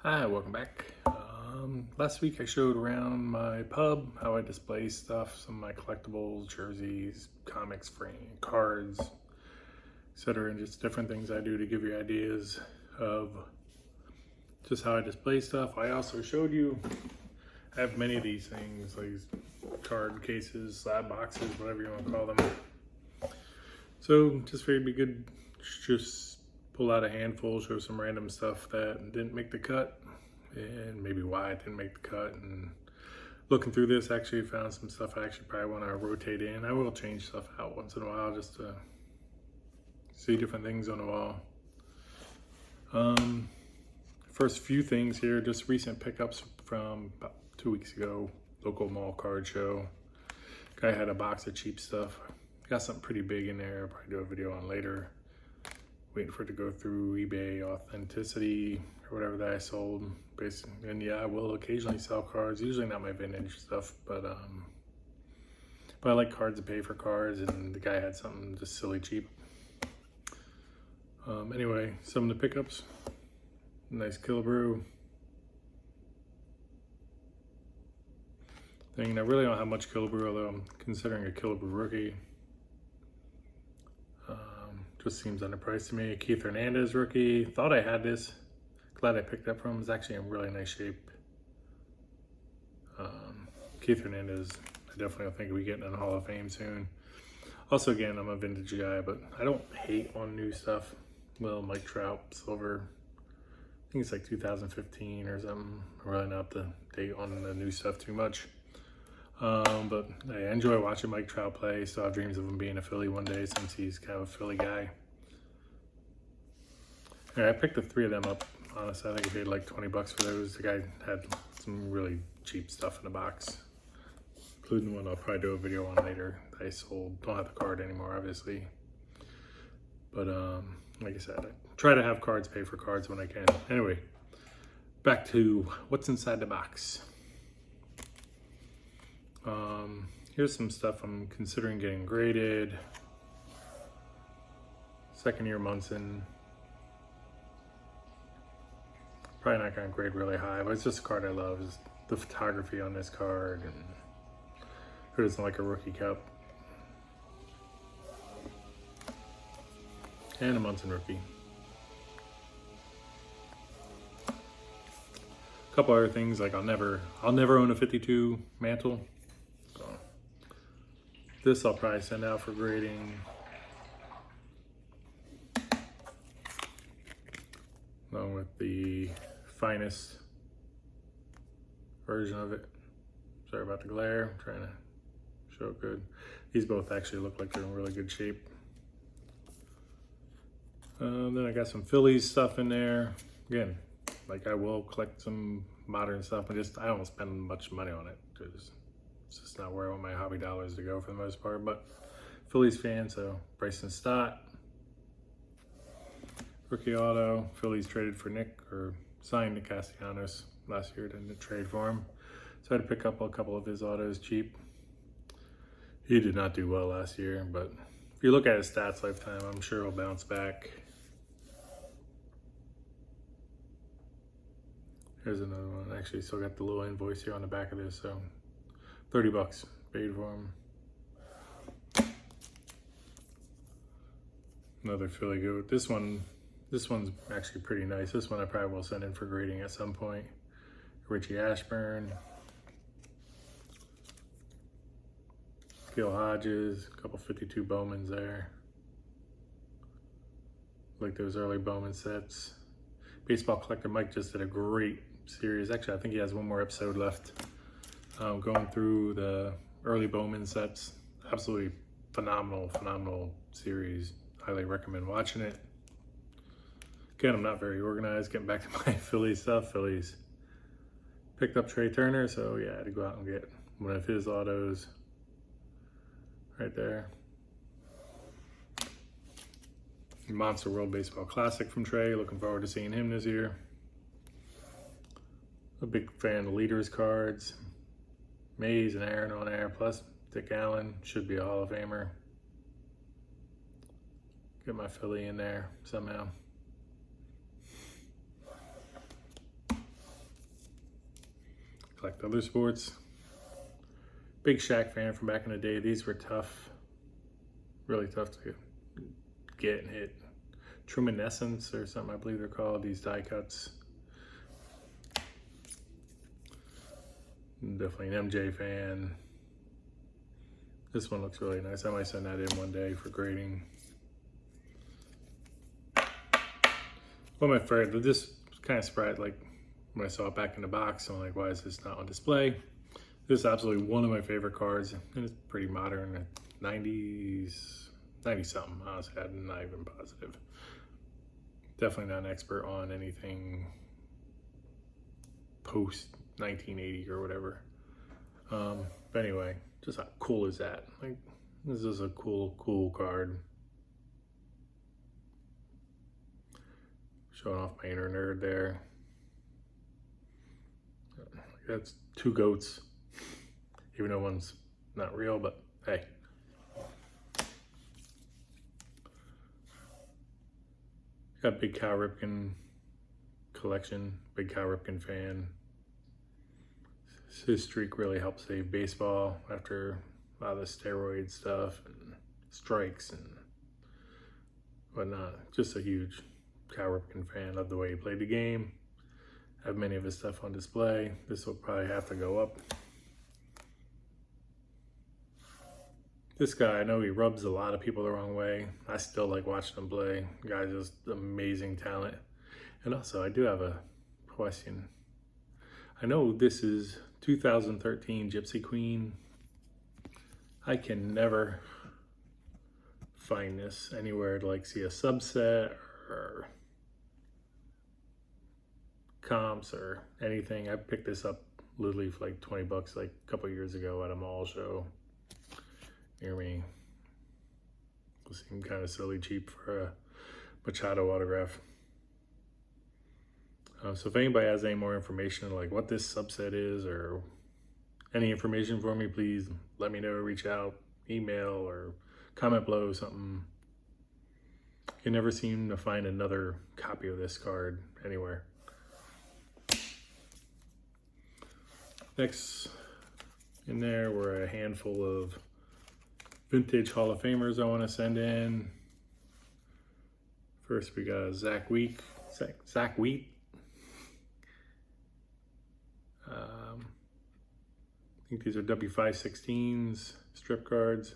Hi, welcome back. Last week I showed around my pub how I display stuff, some of my collectibles, jerseys, comics, frame, cards, etc., and just different things I do to give you ideas of just how I display stuff. I also showed you I have many of these things, like card cases, slab boxes, whatever you want to call them. So just figured it'd be good just pull out a handful, show some random stuff that didn't make the cut and maybe why it didn't make the cut. And looking through this, actually found some stuff I actually probably want to rotate in. I will change stuff out once in a while just to see different things on the wall. First few things here, just recent pickups from about 2 weeks ago, local mall card show. Guy had a box of cheap stuff. Got something pretty big in there, I'll probably do a video on later. Waiting for it to go through eBay authenticity or whatever that I sold. Basically, and yeah, I will occasionally sell cards. Usually not my vintage stuff, but I like cards to pay for cards, and the guy had something just silly cheap. Anyway, some of the pickups. Nice Killebrew thing. I really don't have much Killebrew, although I'm considering a Killebrew rookie. Just seems underpriced to me. Keith Hernandez rookie. Thought I had this. Glad I picked up from him. It's actually in really nice shape. Keith Hernandez, I definitely think we getting in the Hall of Fame soon. Also, again, I'm a vintage guy, but I don't hate on new stuff. Well, Mike Trout, silver. I think it's like 2015 or something. I'm really not up to date on the new stuff too much. But I enjoy watching Mike Trout play. Still have dreams of him being a Philly one day since he's kind of a Philly guy. I picked the three of them up. Honestly, I think I paid like 20 bucks for those. The guy had some really cheap stuff in the box, including one I'll probably do a video on later that I sold. Don't have the card anymore, obviously. But like I said, I try to have cards pay for cards when I can. Anyway, back to what's inside the box. Here's some stuff I'm considering getting graded. Second year Munson. Probably not gonna grade really high, but it's just a card I love. Is the photography on this card, and who doesn't like a rookie cup? And a Munson rookie. A couple other things, like I'll never own a 52 mantle. So this I'll probably send out for grading. Along with the finest version of it. Sorry about the glare, I'm trying to show it good. These both actually look like they're in really good shape. Then I got some Phillies stuff in there. Again, like I will collect some modern stuff, but I don't spend much money on it because it's just not where I want my hobby dollars to go for the most part. But Phillies fan, so Bryson Stott. Rookie auto. Phillies traded for Nick, or signed Nick Castellanos last year, didn't trade for him. So I had to pick up a couple of his autos cheap. He did not do well last year, but if you look at his stats lifetime, I'm sure he'll bounce back. Here's another one. Actually, still got the little invoice here on the back of this, so 30 bucks paid for him. Another Philly goat. This one's actually pretty nice. This one I probably will send in for grading at some point. Richie Ashburn. Gil Hodges, a couple 52 Bowmans there. Like those early Bowman sets. Baseball Collector Mike just did a great series. Actually, I think he has one more episode left. Going through the early Bowman sets. Absolutely phenomenal series. Highly recommend watching it. Again, I'm not very organized. Getting back to my Phillies stuff. Phillies picked up Trey Turner, so yeah, I had to go out and get one of his autos right there. Monster World Baseball Classic from Trey. Looking forward to seeing him this year. A big fan of leaders cards. Mays and Aaron on air, plus Dick Allen. Should be a Hall of Famer. Get my Philly in there somehow. collect other sports. Big Shaq fan from back in the day. These were tough, really tough to get and hit. Truminescence or something, I believe they're called, these die cuts. I'm definitely an MJ fan. This one looks really nice. I might send that in one day for grading. One of my favorite, this kind of surprised, like when I saw it back in the box, I'm like, why is this not on display? This is absolutely one of my favorite cards, and it's pretty modern, 90s, 90 something, honestly, I'm not even positive. Definitely not an expert on anything post 1980 or whatever. But anyway, just how cool is that? Like, this is a cool card. Showing off my inner nerd there. That's two goats, even though one's not real, but hey. Got Big Cal Ripken collection, Big Cal Ripken fan. His streak really helped save baseball after a lot of the steroid stuff and strikes and whatnot. Just a huge Cal Ripken fan. Love the way he played the game. Have many of his stuff on display. This will probably have to go up. This guy, I know he rubs a lot of people the wrong way. I still like watching him play. The guy's just amazing talent. And also, I do have a question. I know this is 2013 Gypsy Queen. I can never find this anywhere to like see a subset or comps or anything. I picked this up literally for like 20 bucks like a couple years ago at a mall show near me. It seemed kind of silly cheap for a Machado autograph. So if anybody has any more information like what this subset is or any information for me, please let me know, reach out, email or comment below something. You never seem to find another copy of this card anywhere. Next in there were a handful of vintage Hall of Famers I want to send in. First we got Zach Wheat. I think these are W516s, strip cards.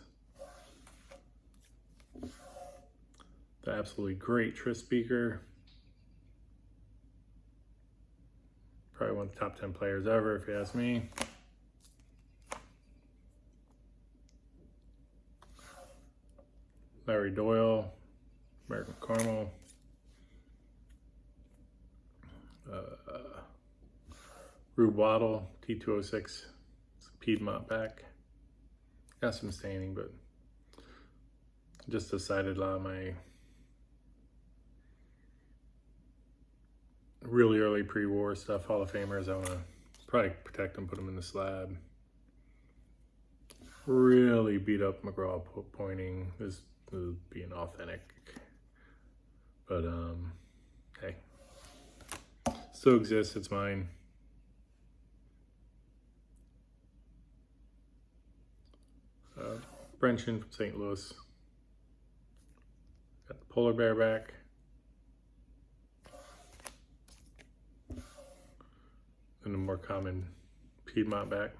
The absolutely great Tris Speaker. Probably one of the top 10 players ever, if you ask me. Larry Doyle, American Caramel. Rube Waddle, T206, Piedmont back. Got some staining, but just decided a lot of my really early pre-war stuff, Hall of Famers, I want to probably protect them, put them in the slab. Really beat up McGraw pointing. This is being authentic. But, hey. Still exists, it's mine. Brenton from St. Louis. Got the polar bear back. And the more common Piedmont back.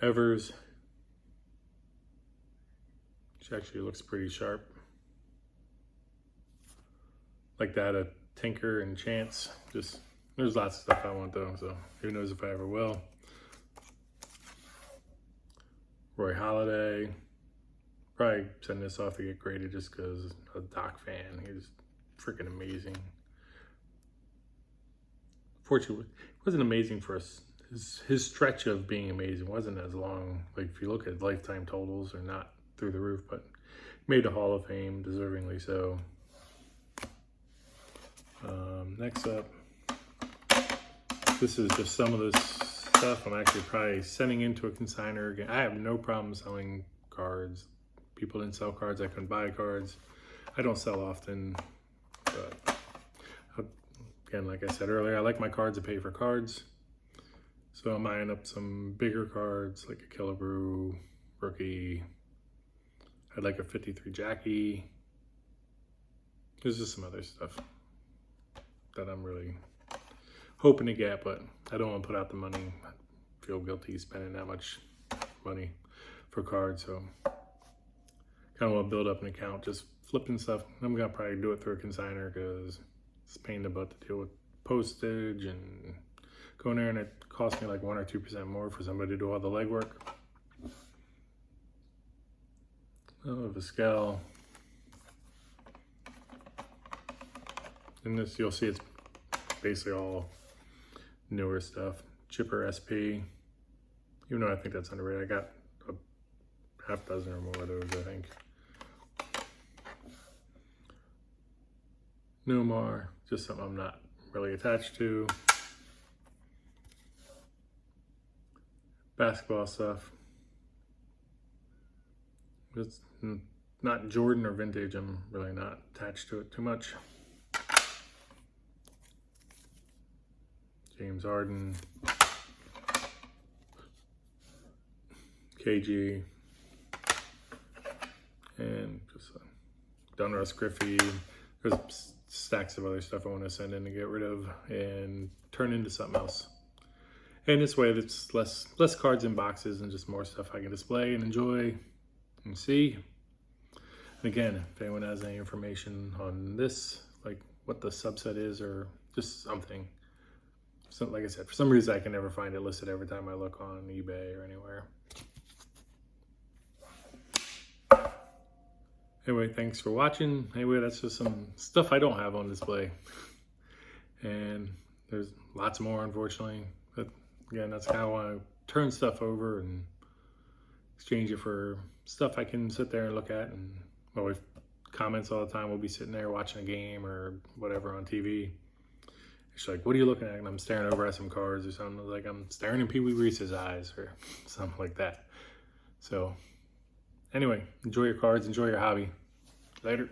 Evers, which actually looks pretty sharp. Like that, a Tinker and Chance. Just, there's lots of stuff I want though, so who knows if I ever will. Roy Halladay. Probably send this off to get graded just because I'm a Doc fan. He's freaking amazing. Fortunately, it wasn't amazing for us. His stretch of being amazing wasn't as long. Like if you look at lifetime totals, they're not through the roof, but made the Hall of Fame, deservingly so. Next up, this is just some of this stuff I'm actually probably sending into a consignor again. I have no problem selling cards. People didn't sell cards, I couldn't buy cards. I don't sell often, but again, like I said earlier, I like my cards to pay for cards. So I'm eyeing up some bigger cards like a Killebrew rookie. I'd like a 53 Jackie. There's just some other stuff that I'm really hoping to get, but I don't want to put out the money. I feel guilty spending that much money for cards, so kind of want to build up an account, just flipping stuff. I'm gonna probably do it through a consigner because it's a pain in the butt to deal with postage and going there, and it costs me like 1 or 2% more for somebody to do all the legwork. Oh, Vizquel. And this, you'll see it's basically all newer stuff. Chipper SP. Even though I think that's underrated, I got a half dozen or more of those, I think. Nomar, just something I'm not really attached to. Basketball stuff. It's not Jordan or vintage. I'm really not attached to it too much. James Harden. KG. And just Donruss Griffey. There's stacks of other stuff I want to send in to get rid of and turn into something else. And this way, it's less cards in boxes and just more stuff I can display and enjoy and see. And again, if anyone has any information on this, like what the subset is or just something. So, like I said, for some reason I can never find it listed every time I look on eBay or anywhere. Anyway, thanks for watching. Anyway, that's just some stuff I don't have on display. And there's lots more, unfortunately. But again, that's how I turn stuff over and exchange it for stuff I can sit there and look at. And my wife comments all the time. We'll be sitting there watching a game or whatever on TV. She's like, what are you looking at? And I'm staring over at some cards or something. Like I'm staring in Pee Wee Reese's eyes or something like that. So anyway, enjoy your cards, enjoy your hobby. Later.